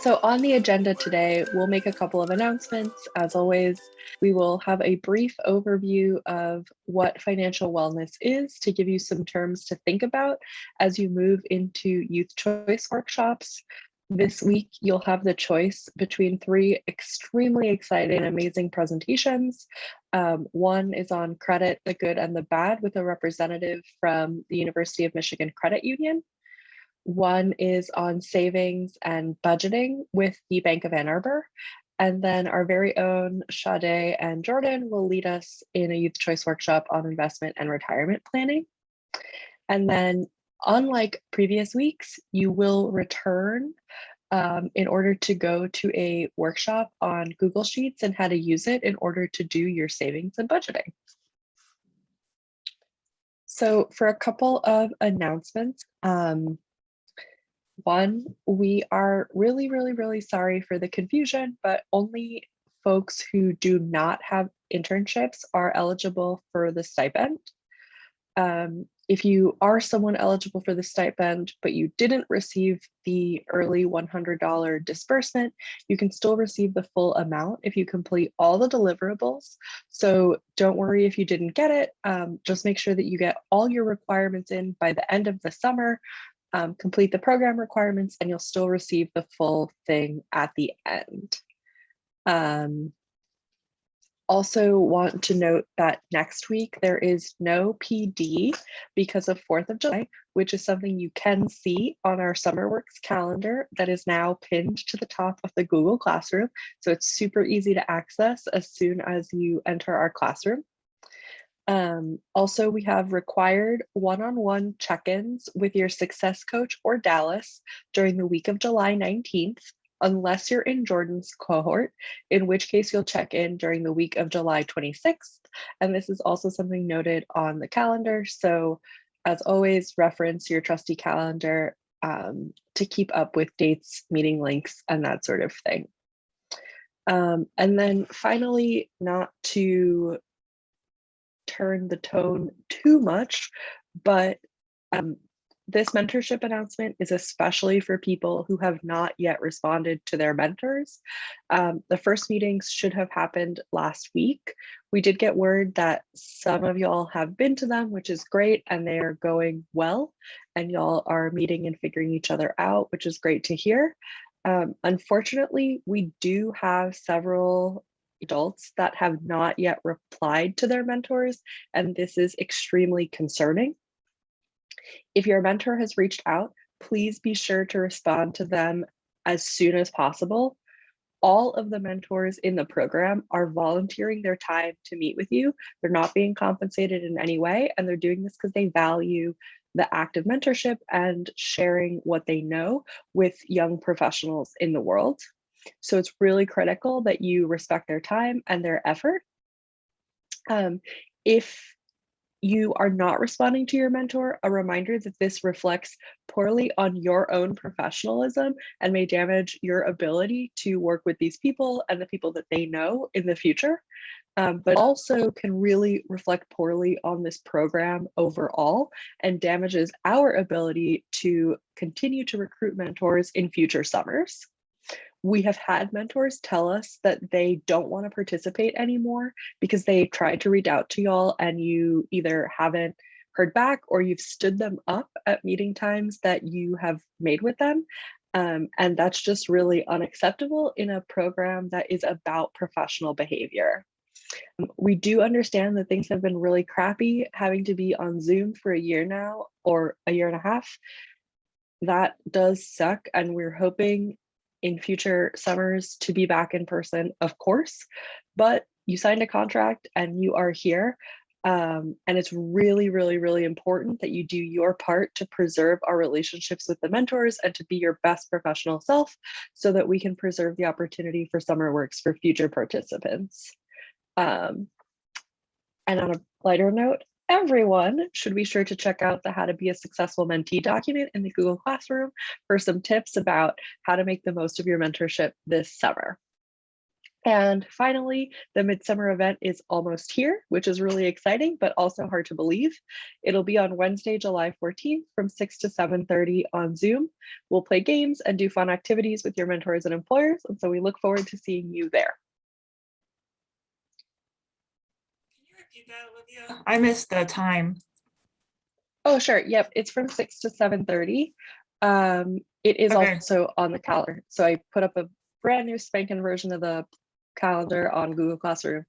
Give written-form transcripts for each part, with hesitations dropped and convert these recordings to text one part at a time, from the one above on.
So on the agenda today, we'll make a couple of announcements. As always, we will have a brief overview of what financial wellness is to give you some terms to think about as you move into youth choice workshops. This week, you'll have the choice between three extremely exciting and amazing presentations. One is on credit, the good and the bad, with a representative from the University of Michigan Credit Union. One is on savings and budgeting with the Bank of Ann Arbor. And then our very own Sade and Jordan will lead us in a youth choice workshop on investment and retirement planning. And then, unlike previous weeks, you will return in order to go to a workshop on Google Sheets and how to use it in order to do your savings and budgeting. So for a couple of announcements, one, we are really sorry for the confusion, but only folks who do not have internships are eligible for the stipend. If you are someone eligible for the stipend, but you didn't receive the early $100 disbursement, you can still receive the full amount if you complete all the deliverables. So don't worry if you didn't get it. Just make sure that you get all your requirements in by the end of the summer. Complete the program requirements and you'll still receive the full thing at the end. Also want to note that next week there is no PD because of 4th of July, which is something you can see on our SummerWorks calendar that is now pinned to the top of the Google Classroom. So it's super easy to access as soon as you enter our classroom. Also, we have required one-on-one check-ins with your success coach or Dallas during the week of July 19th, unless you're in Jordan's cohort, in which case you'll check in during the week of July 26th. And this is also something noted on the calendar. So as always, reference your trusty calendar to keep up with dates, meeting links, and that sort of thing. And then finally, not to turn the tone too much, but this mentorship announcement is especially for people who have not yet responded to their mentors. The first meetings should have happened last week. We did get word that some of y'all have been to them, which is great, and they are going well, and y'all are meeting and figuring each other out, which is great to hear. Unfortunately, we do have several adults that have not yet replied to their mentors, and this is extremely concerning. If your mentor has reached out, please be sure to respond to them as soon as possible. All of the mentors in the program are volunteering their time to meet with you. They're not being compensated in any way, and they're doing this because they value the act of mentorship and sharing what they know with young professionals in the world. So it's really critical that you respect their time and their effort. If you are not responding to your mentor, a reminder that this reflects poorly on your own professionalism and may damage your ability to work with these people and the people that they know in the future. But also can really reflect poorly on this program overall and damages our ability to continue to recruit mentors in future summers. We have had mentors tell us that they don't want to participate anymore because they tried to reach out to y'all and you either haven't heard back or you've stood them up at meeting times that you have made with them. And that's just really unacceptable in a program that is about professional behavior. We do understand that things have been really crappy having to be on Zoom for a year now or a year and a half. That does suck, and we're hoping in future summers to be back in person, of course, but you signed a contract and you are here. And it's really important that you do your part to preserve our relationships with the mentors and to be your best professional self so that we can preserve the opportunity for SummerWorks for future participants. And on a lighter note, everyone should be sure to check out the How to Be a Successful Mentee document in the Google Classroom for some tips about how to make the most of your mentorship this summer. And finally, the Midsummer event is almost here, which is really exciting, but also hard to believe. It'll be on Wednesday, July 14th from 6 to 7:30 on Zoom. We'll play games and do fun activities with your mentors and employers. And so we look forward to seeing you there. Can you repeat that, Olivia? I missed the time. Oh, sure. Yep. It's from 6 to 7:30. It is also on the calendar. So I put up a brand new spanking version of the calendar on Google Classroom.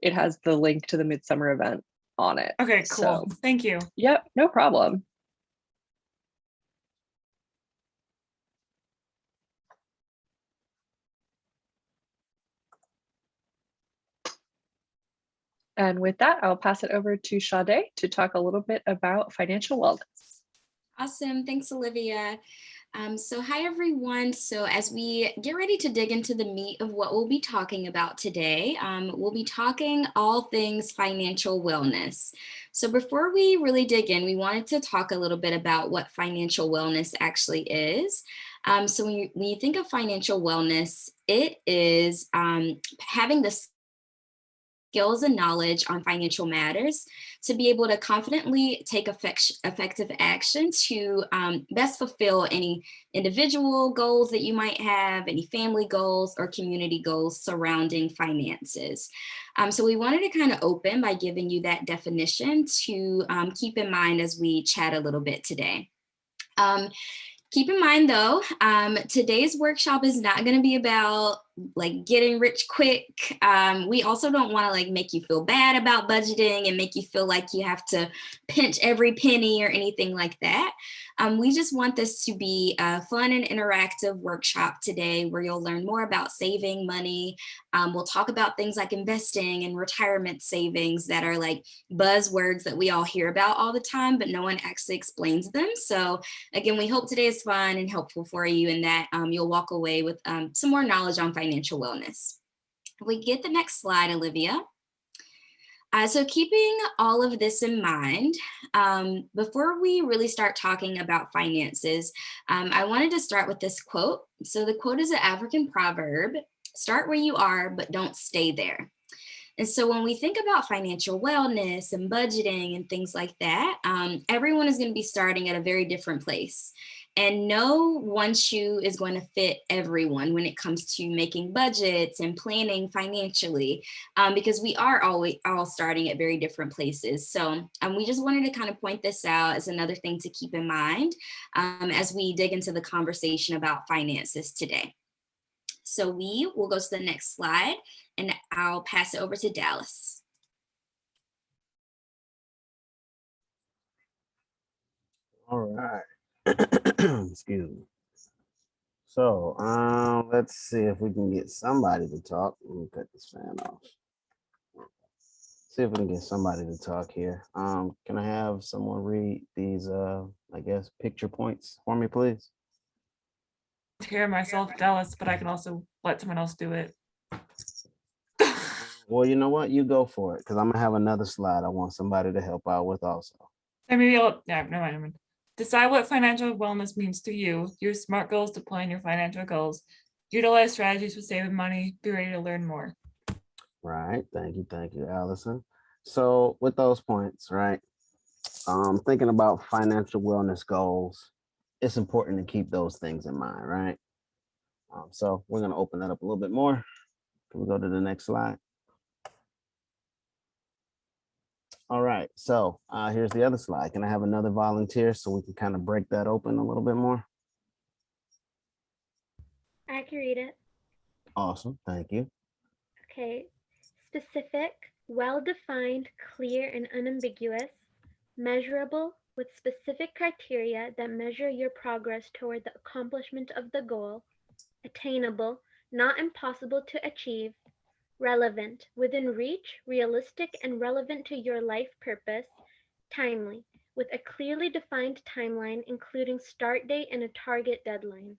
It has the link to the Midsummer event on it. Okay, cool. So, thank you. Yep, no problem. And with that, I'll pass it over to Sade to talk a little bit about financial wellness. Awesome. Thanks, Olivia. So hi, everyone. So as we get ready to dig into the meat of what we'll be talking about today, we'll be talking all things financial wellness. So before we really dig in, we wanted to talk a little bit about what financial wellness actually is. So when you think of financial wellness, it is having the skills and knowledge on financial matters to be able to confidently take effective action to best fulfill any individual goals that you might have, any family goals or community goals surrounding finances. So we wanted to kind of open by giving you that definition to keep in mind as we chat a little bit today. Keep in mind though, today's workshop is not going to be about like getting rich quick. We also don't want to like make you feel bad about budgeting and make you feel like you have to pinch every penny or anything like that. We just want this to be a fun and interactive workshop today where you'll learn more about saving money. We'll talk about things like investing and retirement savings that are like buzzwords that we all hear about all the time, but no one actually explains them. So again, we hope today is fun and helpful for you and that you'll walk away with some more knowledge on financial wellness. If we get the next slide, Olivia. So keeping all of this in mind, before we really start talking about finances, I wanted to start with this quote. So the quote is an African proverb: start where you are, but don't stay there. And so when we think about financial wellness and budgeting and things like that, everyone is going to be starting at a very different place. And no one shoe is going to fit everyone when it comes to making budgets and planning financially, because we are all starting at very different places. So we just wanted to kind of point this out as another thing to keep in mind as we dig into the conversation about finances today. So we will go to the next slide and I'll pass it over to Dallas. All right. Excuse me. So let's see if we can get somebody to talk. Let me cut this fan off. See if we can get somebody to talk here. Can I have someone read these I guess picture points for me, please? Hear myself, Dallas, but I can also let someone else do it. Well, you know what? You go for it, because I'm gonna have another slide I want somebody to help out with also. And maybe I'll never mind. Decide what financial wellness means to you. Use SMART goals to plan your financial goals. Utilize strategies for saving money. Be ready to learn more. Right. Thank you, Allison. So with those points, right? Thinking about financial wellness goals, it's important to keep those things in mind, right? So we're gonna open that up a little bit more. Can we go to the next slide? All right, so here's the other slide. Can I have another volunteer so we can kind of break that open a little bit more? I can read it. Awesome, thank you. Okay, specific, well-defined, clear, and unambiguous, measurable, with specific criteria that measure your progress toward the accomplishment of the goal, attainable, not impossible to achieve, relevant, within reach, realistic, and relevant to your life purpose, timely, with a clearly defined timeline, including start date and a target deadline.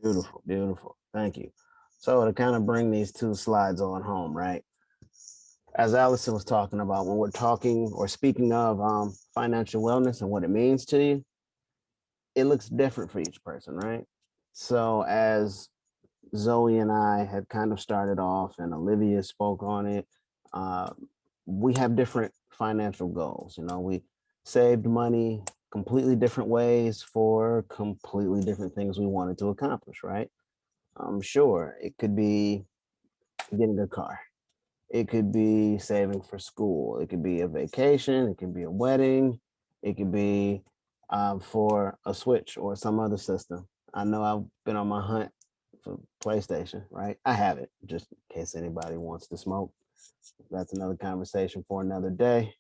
Beautiful, beautiful. Thank you. So to kind of bring these two slides on home, right? As Allison was talking about, when we're talking or speaking of financial wellness and what it means to you, it looks different for each person, right? So as Zoe and I had kind of started off, and Olivia spoke on it. We have different financial goals. You know, we saved money completely different ways for completely different things we wanted to accomplish, right? Sure, it could be getting a car. It could be saving for school. It could be a vacation. It could be a wedding. It could be for a Switch or some other system. I know I've been on my hunt for PlayStation, right? I have it, just in case anybody wants to smoke. That's another conversation for another day.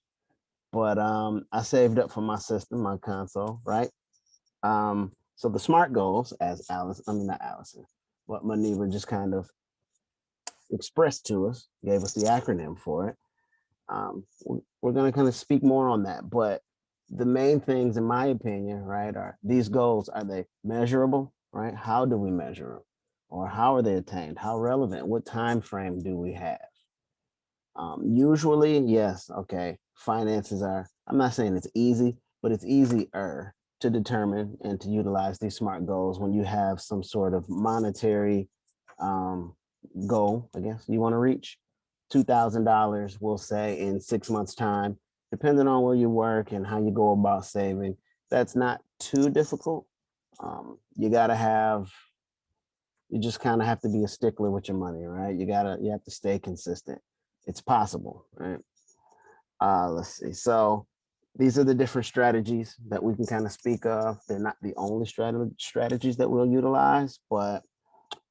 But I saved up for my system, my console, right? So the SMART goals, as Alice, I mean not Allison, what Maneva just kind of expressed to us, gave us the acronym for it. We're going to kind of speak more on that, but the main things, in my opinion, right, are these goals. Are they measurable, right? How do we measure them, or how are they attained? How relevant? What time frame do we have? Usually, yes, okay. Finances are. I'm not saying it's easy, but it's easier to determine and to utilize these SMART goals when you have some sort of monetary goal, I guess you want to reach. $2,000, we'll say, in 6 months' time, depending on where you work and how you go about saving. That's not too difficult. You gotta have, you just kind of have to be a stickler with your money, right? You have to stay consistent. It's possible, right? Let's see. So these are the different strategies that we can kind of speak of. They're not the only strategies that we'll utilize, but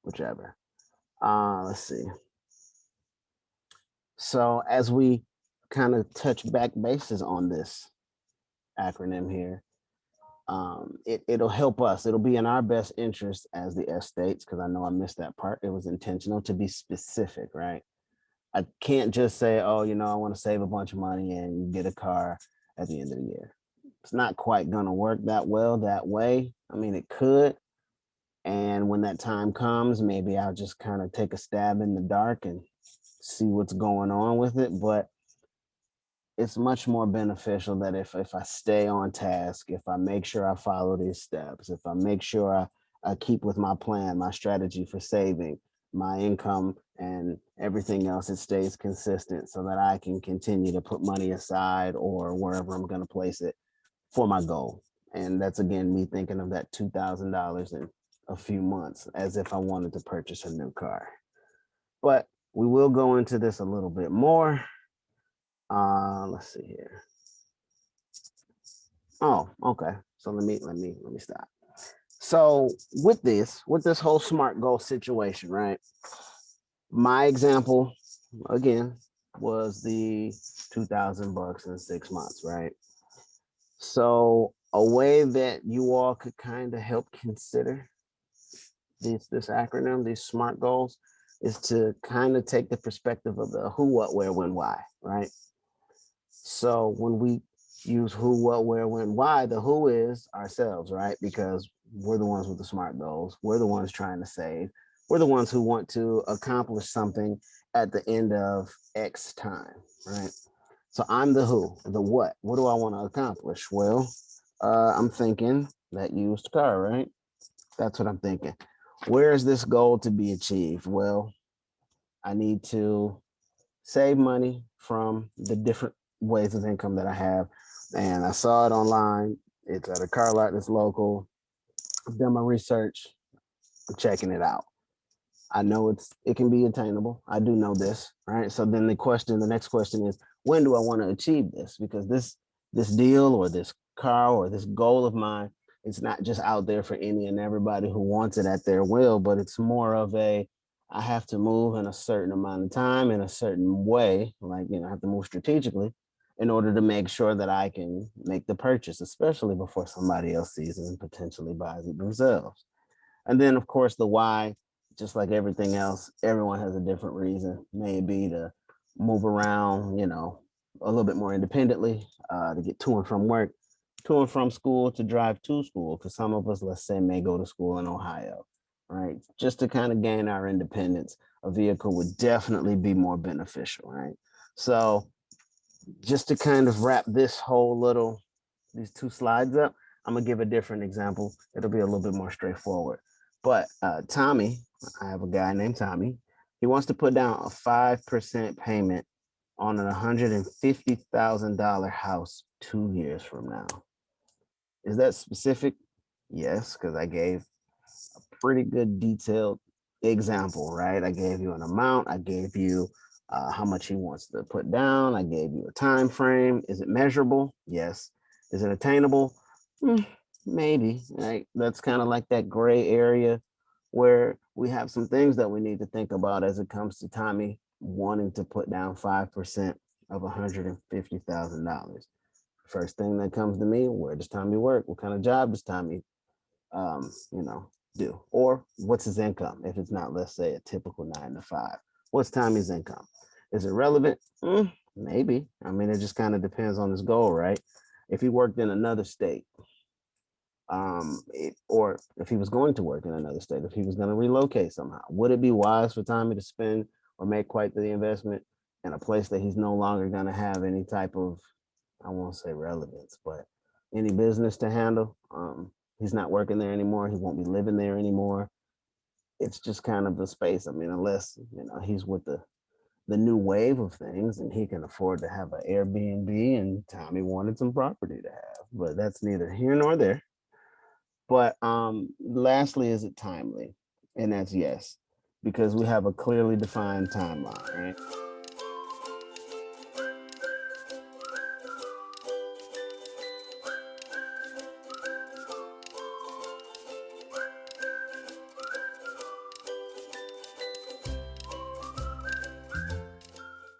whichever. Let's see. So as we kind of touch back bases on this acronym here, it'll help us. It'll be in our best interest as the S states, because I know I missed that part. It was intentional to be specific, right? I can't just say, oh, you know, I want to save a bunch of money and get a car at the end of the year. It's not quite going to work that well that way. I mean, it could. And when that time comes, maybe I'll just kind of take a stab in the dark and see what's going on with it. But it's much more beneficial that if I stay on task, if I make sure I follow these steps, if I make sure I keep with my plan, my strategy for saving, my income and everything else, it stays consistent so that I can continue to put money aside or wherever I'm going to place it for my goal. And that's, again, me thinking of that $2,000 in a few months as if I wanted to purchase a new car. But we will go into this a little bit more. Let's see here. Oh, okay. So let me stop. So with this whole SMART goal situation, right? My example, again, was the $2,000 in 6 months, right? So a way that you all could kind of help consider this acronym, these SMART goals, is to kind of take the perspective of the who, what, where, when, why, right? So when we use who, what, where, when, why, the who is ourselves, right? Because we're the ones with the SMART goals. We're the ones trying to save. We're the ones who want to accomplish something at the end of X time, right? So I'm the who. The what? What do I want to accomplish? Well, I'm thinking that used car, right? That's what I'm thinking. Where is this goal to be achieved? Well, I need to save money from the different ways of income that I have. And I saw it online. It's at a car lot that's local. I've done my research. I'm checking it out. I know it can be attainable. I do know this, right? So then the next question is, when do I want to achieve this? Because this deal or this car or this goal of mine, it's not just out there for any and everybody who wants it at their will, but it's more of I have to move in a certain amount of time in a certain way, like, I have to move strategically in order to make sure that I can make the purchase, especially before somebody else sees it and potentially buys it themselves. And then, of course, the why, just like everything else, everyone has a different reason. Maybe to move around, a little bit more independently, to get to and from work, to and from school, to drive to school. Because some of us, let's say, may go to school in Ohio, right? Just to kind of gain our independence, a vehicle would definitely be more beneficial, right? So just to kind of wrap these two slides up, I'm gonna give a different example. It'll be a little bit more straightforward. But Tommy, I have a guy named Tommy. He wants to put down a 5% payment on an $150,000 house 2 years from now. Is that specific? Yes, because I gave a pretty good detailed example, right? I gave you an amount. I gave you how much he wants to put down. I gave you a time frame. Is it measurable? Yes. Is it attainable? Maybe. Right? That's kind of like that gray area where we have some things that we need to think about as it comes to Tommy wanting to put down 5% of $150,000. First thing that comes to me, where does Tommy work? What kind of job does Tommy do? Or what's his income? If it's not, let's say, a typical 9 to 5, what's Tommy's income? Is it relevant? Maybe. I mean, it just kind of depends on his goal, right? If he worked in another state, or if he was going to work in another state, if he was going to relocate somehow, would it be wise for Tommy to spend or make quite the investment in a place that he's no longer going to have any type of, I won't say relevance, but any business to handle? He's not working there anymore. He won't be living there anymore. It's just kind of a space. I mean, unless he's with the new wave of things and he can afford to have an Airbnb, and Tommy wanted some property to have, but that's neither here nor there. But lastly, is it timely? And that's yes, because we have a clearly defined timeline, right?